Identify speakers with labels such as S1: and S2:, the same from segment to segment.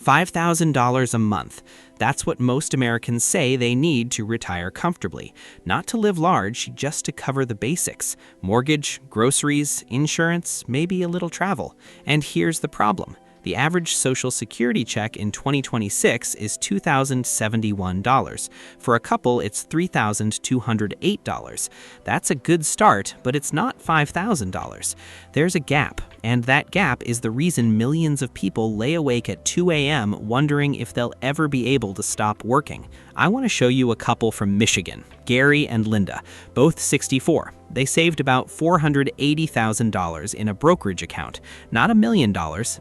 S1: $5,000 a month. That's what most Americans say they need to retire comfortably. Not to live large, just to cover the basics. Mortgage, groceries, insurance, maybe a little travel. And here's the problem. The average Social Security check in 2026 is $2,071. For a couple, it's $3,208. That's a good start, but it's not $5,000. There's a gap, and that gap is the reason millions of people lay awake at 2 a.m. wondering if they'll ever be able to stop working. I want to show you a couple from Michigan, Gary and Linda, both 64. They saved about $480,000 in a brokerage account, not $1 million,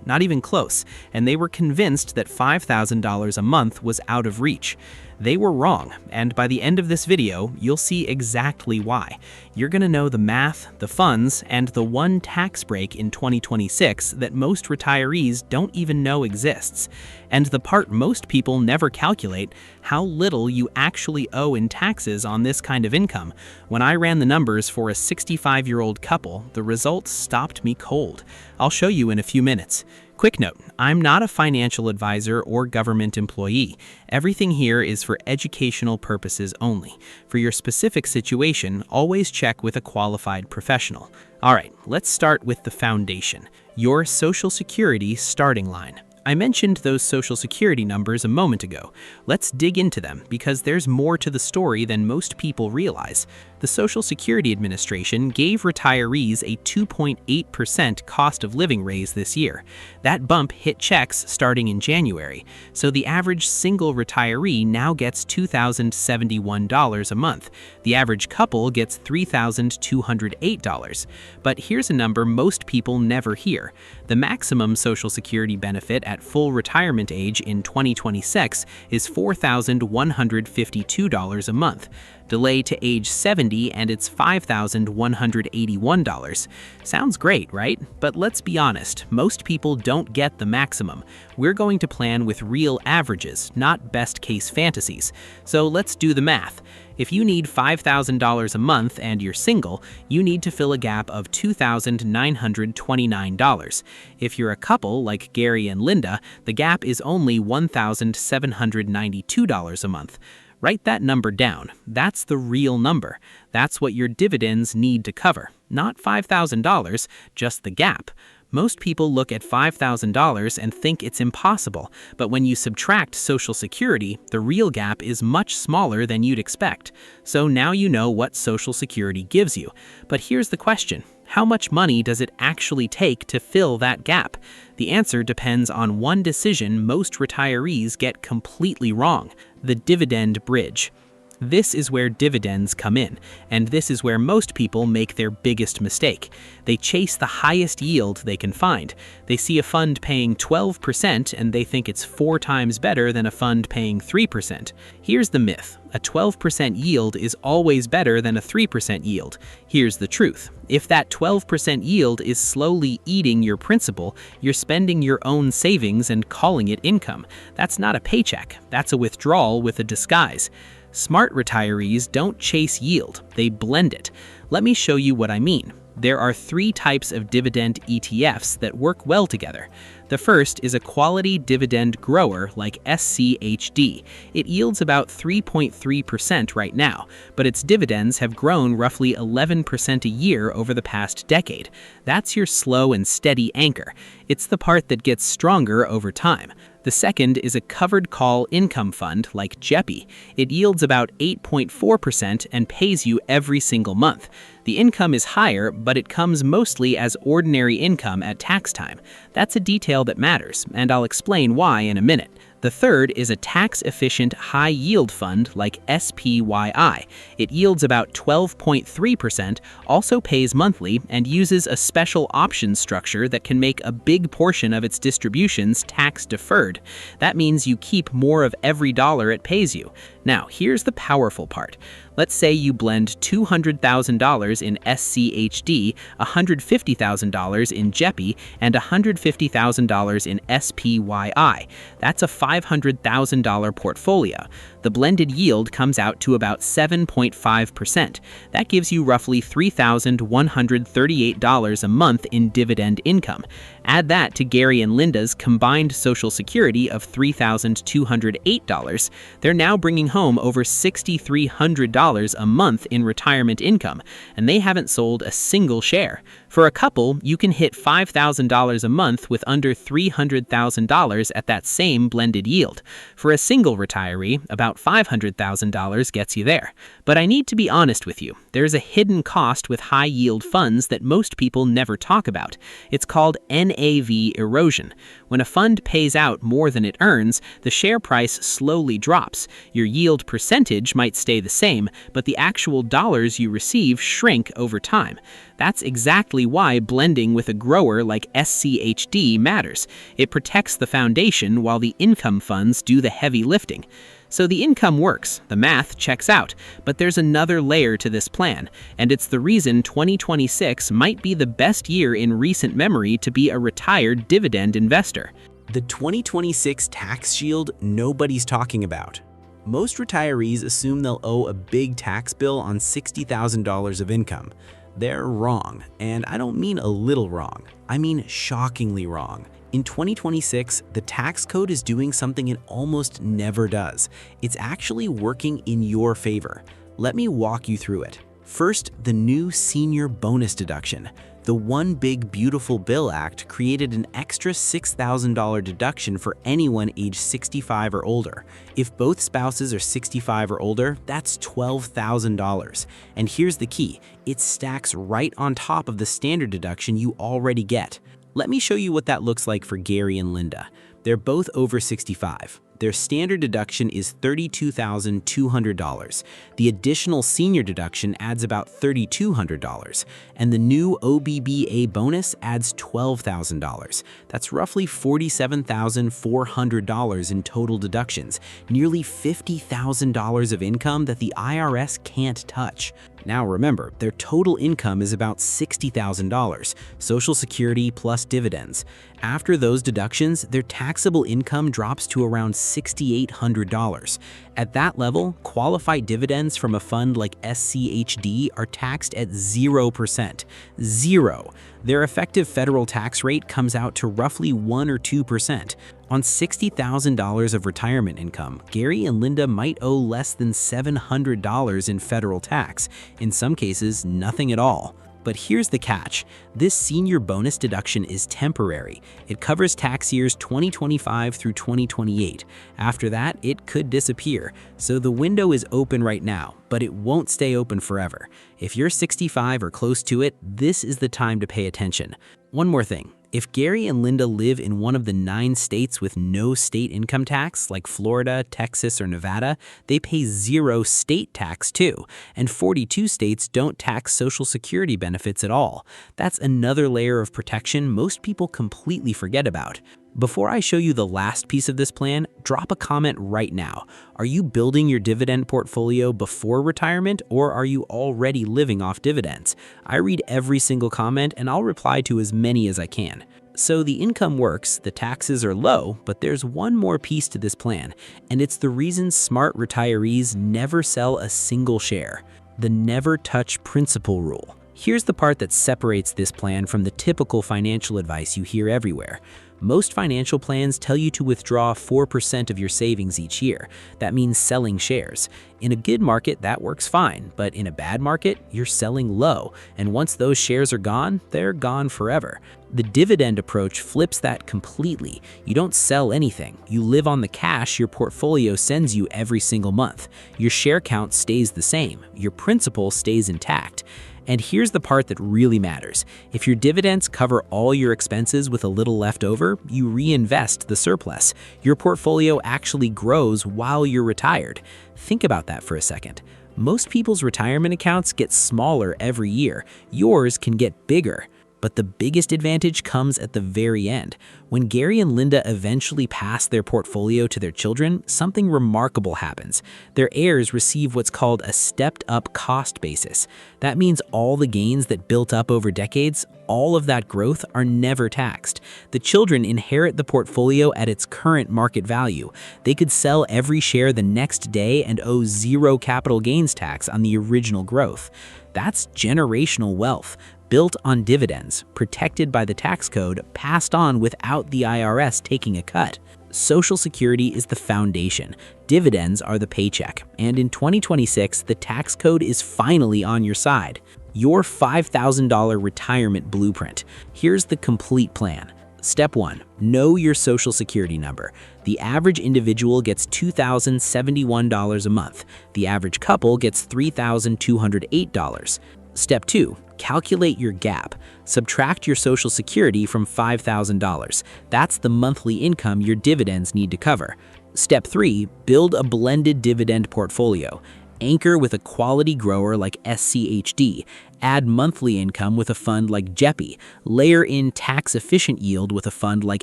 S1: not even close, and they were convinced that $5,000 a month was out of reach. They were wrong, and by the end of this video, you'll see exactly why. You're gonna know the math, the funds, and the one tax break in 2026 that most retirees don't even know exists. And the part most people never calculate, how little you actually owe in taxes on this kind of income. When I ran the numbers for a 65-year-old couple, the results stopped me cold. I'll show you in a few minutes. Quick note, I'm not a financial advisor or government employee. Everything here is for educational purposes only. For your specific situation, always check with a qualified professional. All right, let's start with the foundation, your Social Security starting line. I mentioned those Social Security numbers a moment ago. Let's dig into them because there's more to the story than most people realize. The Social Security Administration gave retirees a 2.8% cost of living raise this year. That bump hit checks starting in January, so the average single retiree now gets $2,071 a month. The average couple gets $3,208. But here's a number most people never hear. The maximum Social Security benefit at full retirement age in 2026 is $4,152 a month. Delay to age 70 and it's $5,181. Sounds great, right? But let's be honest, most people don't get the maximum. We're going to plan with real averages, not best-case fantasies. So let's do the math. If you need $5,000 a month and you're single, you need to fill a gap of $2,929. If you're a couple like Gary and Linda, the gap is only $1,792 a month. Write that number down. That's the real number. That's what your dividends need to cover. Not $5,000, just the gap. Most people look at $5,000 and think it's impossible, but when you subtract Social Security, the real gap is much smaller than you'd expect. So now you know what Social Security gives you. But here's the question. How much money does it actually take to fill that gap? The answer depends on one decision most retirees get completely wrong: the dividend bridge. This is where dividends come in, and this is where most people make their biggest mistake. They chase the highest yield they can find. They see a fund paying 12% and they think it's 4 times better than a fund paying 3%. Here's the myth. A 12% yield is always better than a 3% yield. Here's the truth. If that 12% yield is slowly eating your principal, you're spending your own savings and calling it income. That's not a paycheck. That's a withdrawal with a disguise. Smart retirees don't chase yield, they blend it. Let me show you what I mean. There are 3 types of dividend ETFs that work well together. The first is a quality dividend grower like SCHD. It yields about 3.3% right now, but its dividends have grown roughly 11% a year over the past decade. That's your slow and steady anchor. It's the part that gets stronger over time. The second is a covered call income fund like JEPI. It yields about 8.4% and pays you every single month. The income is higher, but it comes mostly as ordinary income at tax time. That's a detail that matters, and I'll explain why in a minute. The third is a tax-efficient high-yield fund like SPYI. It yields about 12.3%, also pays monthly, and uses a special options structure that can make a big portion of its distributions tax-deferred. That means you keep more of every dollar it pays you. Now, here's the powerful part. Let's say you blend $200,000 in SCHD, $150,000 in JEPI, and $150,000 in SPYI. That's a $500,000 portfolio. The blended yield comes out to about 7.5%. That gives you roughly $3,138 a month in dividend income. Add that to Gary and Linda's combined Social Security of $3,208. They're now bringing home over $6,300 a month in retirement income, and they haven't sold a single share. For a couple, you can hit $5,000 a month with under $300,000 at that same blended yield. For a single retiree, about $500,000 gets you there. But I need to be honest with you. There's a hidden cost with high-yield funds that most people never talk about. It's called NAV erosion. When a fund pays out more than it earns, the share price slowly drops. Your yield percentage might stay the same, but the actual dollars you receive shrink over time. That's exactly why blending with a grower like SCHD matters. It protects the foundation while the income funds do the heavy lifting. So the income works, the math checks out, but there's another layer to this plan, and it's the reason 2026 might be the best year in recent memory to be a retired dividend investor.
S2: The 2026 tax shield nobody's talking about. Most retirees assume they'll owe a big tax bill on $60,000 of income. They're wrong, and I don't mean a little wrong. I mean shockingly wrong. In 2026, the tax code is doing something it almost never does. It's actually working in your favor. Let me walk you through it. First, the new senior bonus deduction. The One Big Beautiful Bill Act created an extra $6,000 deduction for anyone age 65 or older. If both spouses are 65 or older, that's $12,000. And here's the key, it stacks right on top of the standard deduction you already get. Let me show you what that looks like for Gary and Linda. They're both over 65. Their standard deduction is $32,200. The additional senior deduction adds about $3,200, and the new OBBA bonus adds $12,000. That's roughly $47,400 in total deductions, nearly $50,000 of income that the IRS can't touch. Now remember, their total income is about $60,000, Social Security plus dividends. After those deductions, their taxable income drops to around $6,800. At that level, qualified dividends from a fund like SCHD are taxed at 0%. Zero. Their effective federal tax rate comes out to roughly 1 or 2%. On $60,000 of retirement income, Gary and Linda might owe less than $700 in federal tax, in some cases, nothing at all. But here's the catch. This senior bonus deduction is temporary. It covers tax years 2025 through 2028. After that, it could disappear. So the window is open right now, but it won't stay open forever. If you're 65 or close to it, this is the time to pay attention. One more thing. If Gary and Linda live in one of the 9 states with no state income tax, like Florida, Texas, or Nevada, they pay 0 state tax too, and 42 states don't tax Social Security benefits at all. That's another layer of protection most people completely forget about. Before I show you the last piece of this plan, drop a comment right now. Are you building your dividend portfolio before retirement, or are you already living off dividends? I read every single comment and I'll reply to as many as I can. So the income works, the taxes are low, but there's one more piece to this plan, and it's the reason smart retirees never sell a single share: the never touch principal rule. Here's the part that separates this plan from the typical financial advice you hear everywhere. Most financial plans tell you to withdraw 4% of your savings each year. That means selling shares. In a good market, that works fine, but in a bad market, you're selling low, and once those shares are gone, they're gone forever. The dividend approach flips that completely. You don't sell anything. You live on the cash your portfolio sends you every single month. Your share count stays the same. Your principal stays intact. And here's the part that really matters. If your dividends cover all your expenses with a little left over, you reinvest the surplus. Your portfolio actually grows while you're retired. Think about that for a second. Most people's retirement accounts get smaller every year. Yours can get bigger. But the biggest advantage comes at the very end. When Gary and Linda eventually pass their portfolio to their children, something remarkable happens. Their heirs receive what's called a stepped-up cost basis. That means all the gains that built up over decades, all of that growth, are never taxed. The children inherit the portfolio at its current market value. They could sell every share the next day and owe zero capital gains tax on the original growth. That's generational wealth, built on dividends, protected by the tax code, passed on without the IRS taking a cut. Social Security is the foundation. Dividends are the paycheck. And in 2026, the tax code is finally on your side. Your $5,000 retirement blueprint. Here's the complete plan. Step 1. Know your Social Security number. The average individual gets $2,071 a month. The average couple gets $3,208. Step 2. Calculate your gap. Subtract your Social Security from $5,000. That's the monthly income your dividends need to cover. Step 3. Build a blended dividend portfolio. Anchor with a quality grower like SCHD. Add monthly income with a fund like JEPI. Layer in tax-efficient yield with a fund like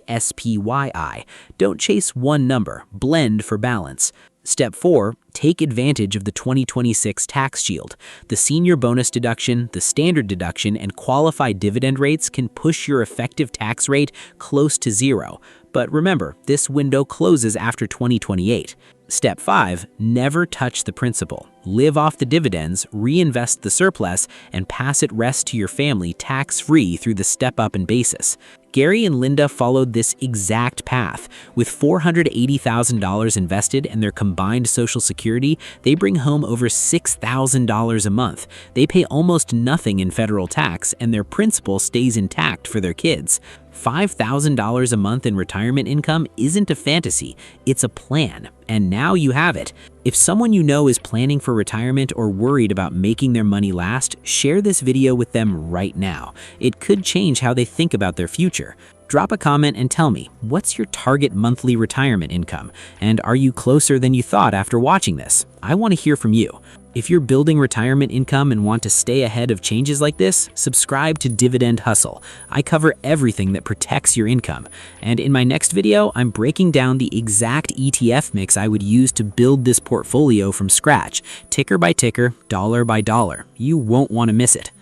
S2: SPYI. Don't chase one number, blend for balance. Step 4. Take advantage of the 2026 tax shield. The senior bonus deduction, the standard deduction, and qualified dividend rates can push your effective tax rate close to zero. But remember, this window closes after 2028. Step 5. Never touch the principal. Live off the dividends, reinvest the surplus, and pass it rest to your family tax-free through the step-up in basis. Gary and Linda followed this exact path. With $480,000 invested in their combined Social Security, they bring home over $6,000 a month. They pay almost nothing in federal tax, and their principal stays intact for their kids. $5,000 a month in retirement income isn't a fantasy, it's a plan, and now you have it. If someone you know is planning for retirement or worried about making their money last, share this video with them right now. It could change how they think about their future. Drop a comment and tell me, what's your target monthly retirement income? And are you closer than you thought after watching this? I want to hear from you. If you're building retirement income and want to stay ahead of changes like this, subscribe to Dividend Hustle. I cover everything that protects your income. And in my next video, I'm breaking down the exact ETF mix I would use to build this portfolio from scratch, ticker by ticker, dollar by dollar. You won't want to miss it.